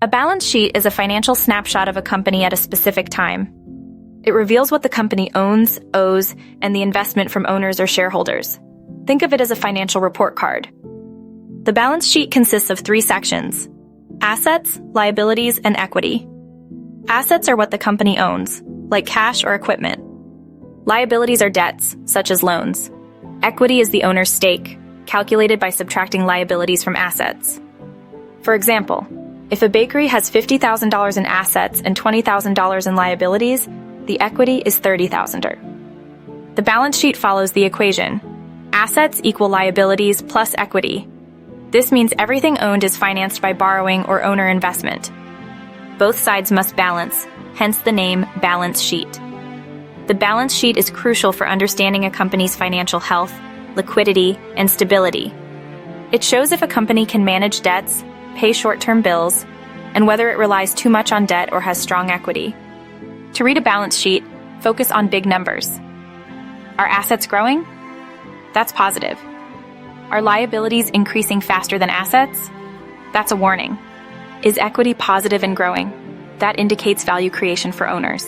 A balance sheet is a financial snapshot of a company at a specific time. It reveals what the company owns, owes, and the investment from owners or shareholders. Think of it as a financial report card. The balance sheet consists of 3 sections: assets, liabilities, and equity. Assets are what the company owns, like cash or equipment. Liabilities are debts, such as loans. Equity is the owner's stake, calculated by subtracting liabilities from assets. For example, if a bakery has $50,000 in assets and $20,000 in liabilities, the equity is $30,000. The balance sheet follows the equation: assets equal liabilities plus equity. This means everything owned is financed by borrowing or owner investment. Both sides must balance, hence the name balance sheet. The balance sheet is crucial for understanding a company's financial health, liquidity, and stability. It shows if a company can manage debts, pay short-term bills, and whether it relies too much on debt or has strong equity. To read a balance sheet, focus on big numbers. Are assets growing? That's positive. Are liabilities increasing faster than assets? That's a warning. Is equity positive and growing? That indicates value creation for owners.